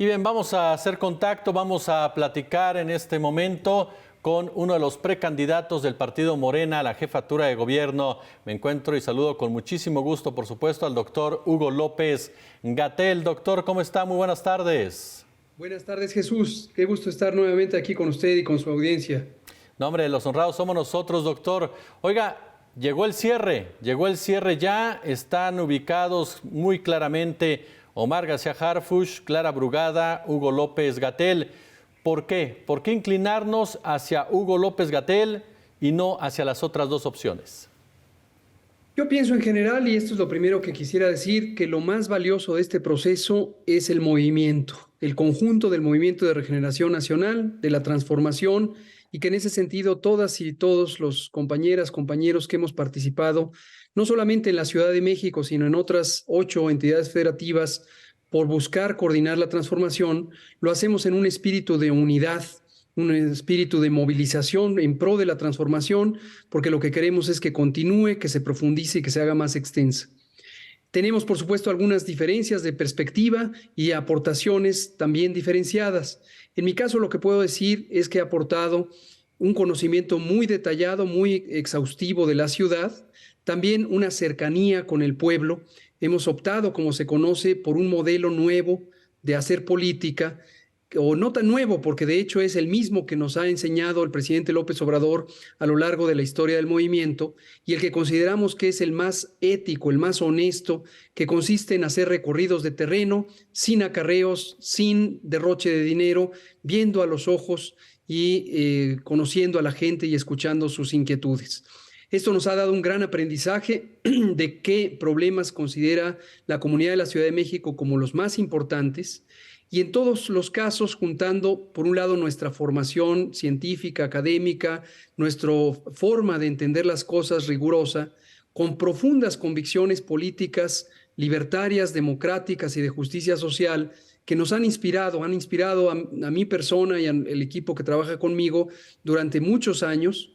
Y bien, vamos a hacer contacto, vamos a platicar en este momento con uno de los precandidatos del partido Morena a la jefatura de gobierno. Me encuentro y saludo con muchísimo gusto, por supuesto, al doctor Hugo López-Gatell. Doctor, ¿cómo está? Muy buenas tardes. Buenas tardes, Jesús. Qué gusto estar nuevamente aquí con usted y con su audiencia. No, hombre, los honrados somos nosotros, doctor. Oiga, llegó el cierre ya, están ubicados muy claramente Omar García Harfuch, Clara Brugada, Hugo López-Gatell. ¿Por qué? ¿Por qué inclinarnos hacia Hugo López-Gatell y no hacia las otras dos opciones? Yo pienso en general, y esto es lo primero que quisiera decir, que lo más valioso de este proceso es el movimiento, el conjunto del movimiento de regeneración nacional, de la transformación, y que en ese sentido todas y todos los compañeros que hemos participado, no solamente en la Ciudad de México, sino en otras 8 entidades federativas, por buscar coordinar la transformación, lo hacemos en un espíritu de unidad, un espíritu de movilización en pro de la transformación, porque lo que queremos es que continúe, que se profundice y que se haga más extensa. Tenemos, por supuesto, algunas diferencias de perspectiva y aportaciones también diferenciadas. En mi caso, lo que puedo decir es que he aportado un conocimiento muy detallado, muy exhaustivo de la ciudad, también una cercanía con el pueblo. Hemos optado, como se conoce, por un modelo nuevo de hacer política, o no tan nuevo, porque de hecho es el mismo que nos ha enseñado el presidente López Obrador a lo largo de la historia del movimiento, y el que consideramos que es el más ético, el más honesto, que consiste en hacer recorridos de terreno, sin acarreos, sin derroche de dinero, viendo a los ojos y conociendo a la gente y escuchando sus inquietudes. Esto nos ha dado un gran aprendizaje de qué problemas considera la comunidad de la Ciudad de México como los más importantes, y en todos los casos juntando, por un lado, nuestra formación científica, académica, nuestra forma de entender las cosas rigurosa, con profundas convicciones políticas, libertarias, democráticas y de justicia social, que nos han inspirado a mi persona y al equipo que trabaja conmigo durante muchos años.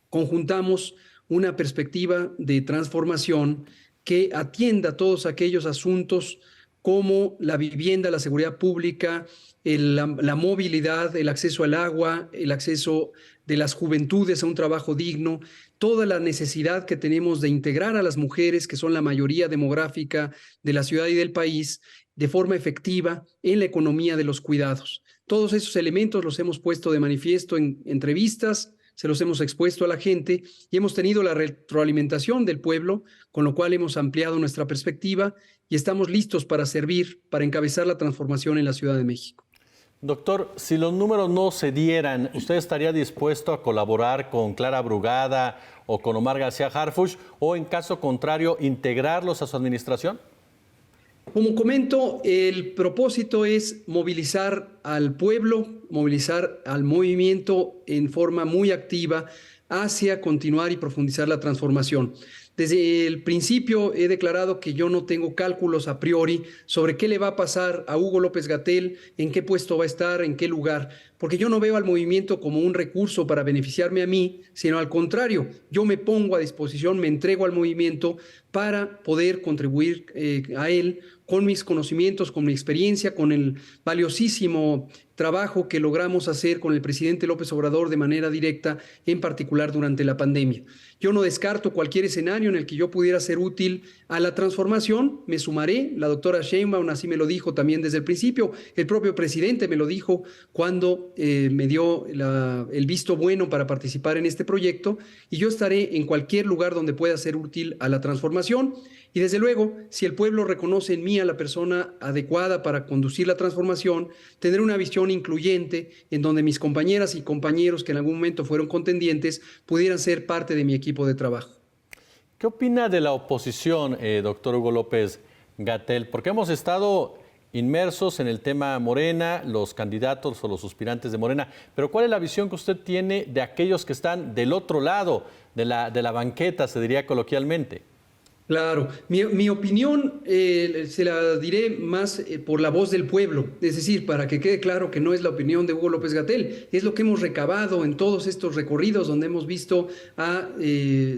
Conjuntamos una perspectiva de transformación que atienda todos aquellos asuntos como la vivienda, la seguridad pública, la movilidad, el acceso al agua, el acceso de las juventudes a un trabajo digno, toda la necesidad que tenemos de integrar a las mujeres, que son la mayoría demográfica de la ciudad y del país, de forma efectiva en la economía de los cuidados. Todos esos elementos los hemos puesto de manifiesto en entrevistas, se los hemos expuesto a la gente y hemos tenido la retroalimentación del pueblo, con lo cual hemos ampliado nuestra perspectiva y estamos listos para servir, para encabezar la transformación en la Ciudad de México. Doctor, si los números no se dieran, ¿usted estaría dispuesto a colaborar con Clara Brugada o con Omar García Harfuch o, en caso contrario, integrarlos a su administración? Como comento, el propósito es movilizar al pueblo, movilizar al movimiento en forma muy activa hacia continuar y profundizar la transformación. Desde el principio he declarado que yo no tengo cálculos a priori sobre qué le va a pasar a Hugo López-Gatell, en qué puesto va a estar, en qué lugar, porque yo no veo al movimiento como un recurso para beneficiarme a mí, sino al contrario, yo me pongo a disposición, me entrego al movimiento para poder contribuir a él con mis conocimientos, con mi experiencia, con el valiosísimo trabajo que logramos hacer con el presidente López Obrador de manera directa, en particular durante la pandemia. Yo no descarto cualquier escenario en el que yo pudiera ser útil a la transformación, me sumaré. La doctora Sheinbaum así me lo dijo también desde el principio, el propio presidente me lo dijo cuando me dio el visto bueno para participar en este proyecto, y yo estaré en cualquier lugar donde pueda ser útil a la transformación. Y desde luego, si el pueblo reconoce en mí a la persona adecuada para conducir la transformación, tendré una visión incluyente en donde mis compañeras y compañeros que en algún momento fueron contendientes pudieran ser parte de mi equipo de trabajo. ¿Qué opina de la oposición, doctor Hugo López-Gatell? Porque hemos estado inmersos en el tema Morena, los candidatos o los aspirantes de Morena, pero ¿cuál es la visión que usted tiene de aquellos que están del otro lado de la banqueta, se diría coloquialmente? Claro, mi opinión se la diré más por la voz del pueblo, es decir, para que quede claro que no es la opinión de Hugo López-Gatell, es lo que hemos recabado en todos estos recorridos donde hemos visto a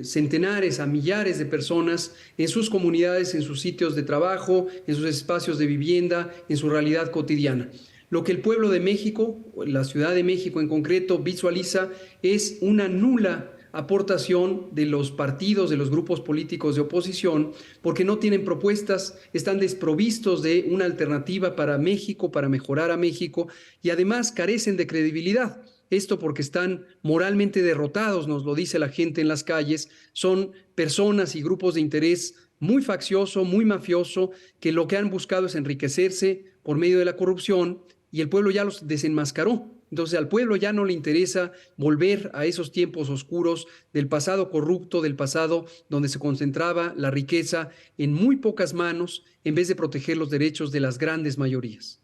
centenares, a millares de personas en sus comunidades, en sus sitios de trabajo, en sus espacios de vivienda, en su realidad cotidiana. Lo que el pueblo de México, la Ciudad de México en concreto, visualiza es una nula aportación de los partidos, de los grupos políticos de oposición, porque no tienen propuestas, están desprovistos de una alternativa para México, para mejorar a México, y además carecen de credibilidad. Esto porque están moralmente derrotados, nos lo dice la gente en las calles, son personas y grupos de interés muy faccioso, muy mafioso, que lo que han buscado es enriquecerse por medio de la corrupción y el pueblo ya los desenmascaró. Entonces al pueblo ya no le interesa volver a esos tiempos oscuros del pasado corrupto, del pasado donde se concentraba la riqueza en muy pocas manos en vez de proteger los derechos de las grandes mayorías.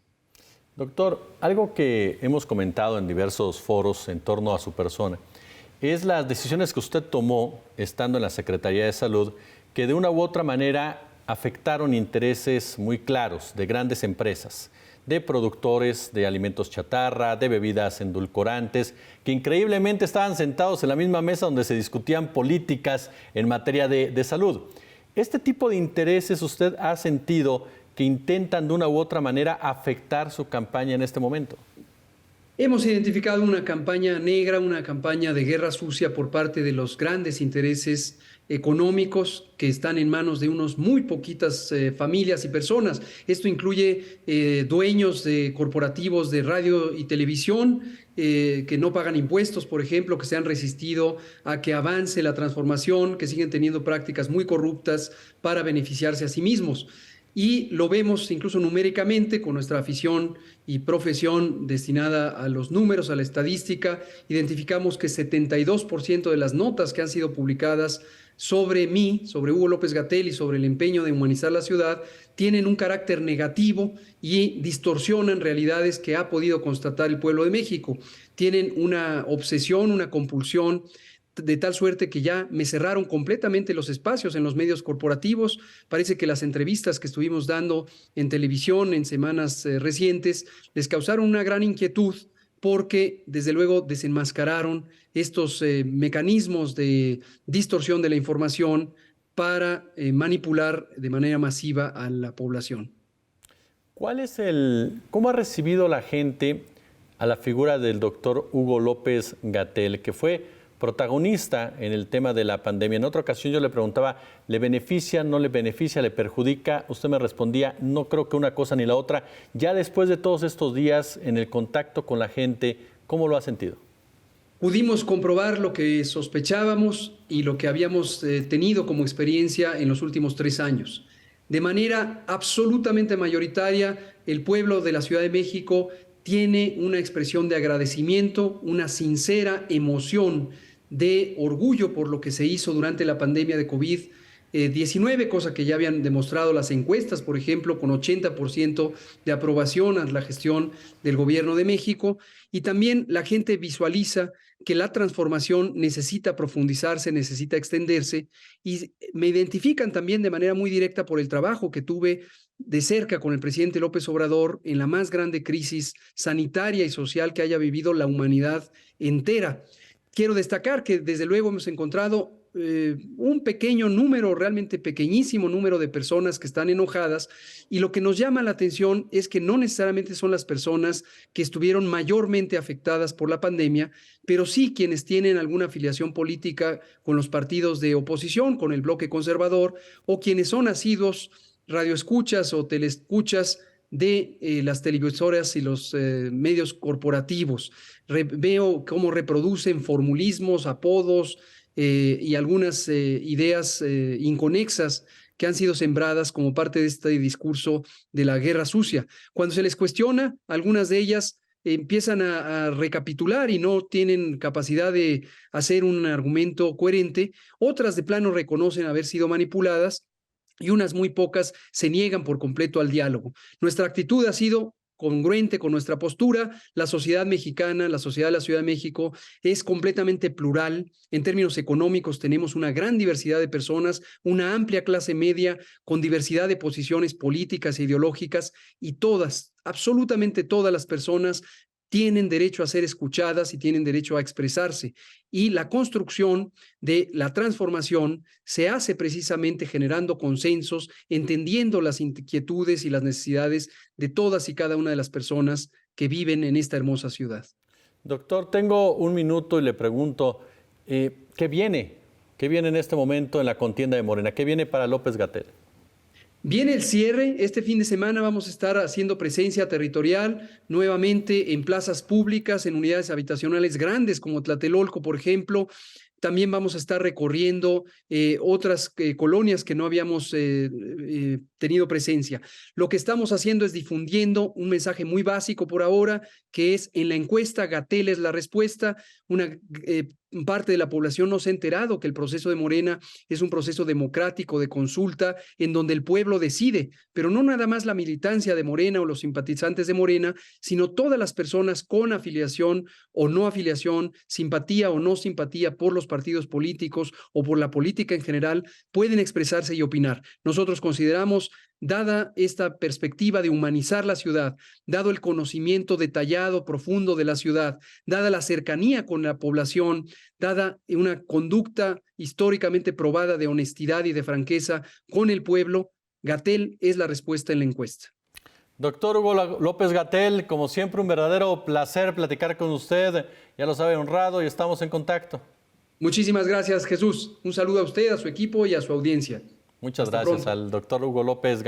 Doctor, algo que hemos comentado en diversos foros en torno a su persona es las decisiones que usted tomó estando en la Secretaría de Salud que de una u otra manera afectaron intereses muy claros de grandes empresas, de productores de alimentos chatarra, de bebidas endulcorantes, que increíblemente estaban sentados en la misma mesa donde se discutían políticas en materia de salud. ¿Este tipo de intereses usted ha sentido que intentan de una u otra manera afectar su campaña en este momento? Hemos identificado una campaña negra, una campaña de guerra sucia por parte de los grandes intereses económicos que están en manos de unos muy poquitas familias y personas. Esto incluye dueños de corporativos de radio y televisión que no pagan impuestos, por ejemplo, que se han resistido a que avance la transformación, que siguen teniendo prácticas muy corruptas para beneficiarse a sí mismos. Y lo vemos incluso numéricamente con nuestra afición y profesión destinada a los números, a la estadística. Identificamos que 72% de las notas que han sido publicadas sobre mí, sobre Hugo López-Gatell y sobre el empeño de humanizar la ciudad, tienen un carácter negativo y distorsionan realidades que ha podido constatar el pueblo de México. Tienen una obsesión, una compulsión de tal suerte que ya me cerraron completamente los espacios en los medios corporativos. Parece que las entrevistas que estuvimos dando en televisión en semanas recientes les causaron una gran inquietud porque desde luego desenmascararon estos mecanismos de distorsión de la información para manipular de manera masiva a la población. ¿Cómo ha recibido la gente a la figura del doctor Hugo López-Gatell, que fue protagonista en el tema de la pandemia? En otra ocasión yo le preguntaba, ¿le beneficia, no le beneficia, le perjudica? Usted me respondía, no creo que una cosa ni la otra. Ya después de todos estos días en el contacto con la gente, ¿cómo lo ha sentido? Pudimos comprobar lo que sospechábamos y lo que habíamos tenido como experiencia en los últimos 3 años. De manera absolutamente mayoritaria, el pueblo de la Ciudad de México tiene una expresión de agradecimiento, una sincera emoción de orgullo por lo que se hizo durante la pandemia de COVID-19, cosa que ya habían demostrado las encuestas, por ejemplo, con 80% de aprobación a la gestión del gobierno de México. Y también la gente visualiza que la transformación necesita profundizarse, necesita extenderse, y me identifican también de manera muy directa por el trabajo que tuve de cerca con el presidente López Obrador en la más grande crisis sanitaria y social que haya vivido la humanidad entera. Quiero destacar que desde luego hemos encontrado un pequeño número, realmente pequeñísimo número de personas que están enojadas, y lo que nos llama la atención es que no necesariamente son las personas que estuvieron mayormente afectadas por la pandemia, pero sí quienes tienen alguna afiliación política con los partidos de oposición, con el bloque conservador, o quienes son asiduos radioescuchas o teleescuchas de las televisoras y los medios corporativos. Veo cómo reproducen formulismos, apodos y algunas ideas inconexas que han sido sembradas como parte de este discurso de la guerra sucia. Cuando se les cuestiona, algunas de ellas empiezan a recapitular y no tienen capacidad de hacer un argumento coherente. Otras de plano reconocen haber sido manipuladas y unas muy pocas se niegan por completo al diálogo. Nuestra actitud ha sido congruente con nuestra postura. La sociedad mexicana, la sociedad de la Ciudad de México es completamente plural. En términos económicos tenemos una gran diversidad de personas, una amplia clase media con diversidad de posiciones políticas e ideológicas, y todas, absolutamente todas las personas tienen derecho a ser escuchadas y tienen derecho a expresarse. Y la construcción de la transformación se hace precisamente generando consensos, entendiendo las inquietudes y las necesidades de todas y cada una de las personas que viven en esta hermosa ciudad. Doctor, tengo un minuto y le pregunto, ¿qué viene? ¿Qué viene en este momento en la contienda de Morena? ¿Qué viene para López-Gatell? Viene el cierre. Este fin de semana vamos a estar haciendo presencia territorial nuevamente en plazas públicas, en unidades habitacionales grandes como Tlatelolco, por ejemplo. También vamos a estar recorriendo otras colonias que no habíamos tenido presencia. Lo que estamos haciendo es difundiendo un mensaje muy básico por ahora, que es: en la encuesta Gatell es la respuesta. Una parte de la población no se ha enterado que el proceso de Morena es un proceso democrático de consulta en donde el pueblo decide, pero no nada más la militancia de Morena o los simpatizantes de Morena, sino todas las personas con afiliación o no afiliación, simpatía o no simpatía por los partidos políticos o por la política en general, pueden expresarse y opinar. Nosotros consideramos, dada esta perspectiva de humanizar la ciudad, dado el conocimiento detallado, profundo de la ciudad, dada la cercanía con la población, dada una conducta históricamente probada de honestidad y de franqueza con el pueblo, Gatell es la respuesta en la encuesta. Doctor Hugo López-Gatell, como siempre, un verdadero placer platicar con usted. Ya lo sabe, honrado, y estamos en contacto. Muchísimas gracias, Jesús. Un saludo a usted, a su equipo y a su audiencia. Muchas gracias al doctor Hugo López-Gatell.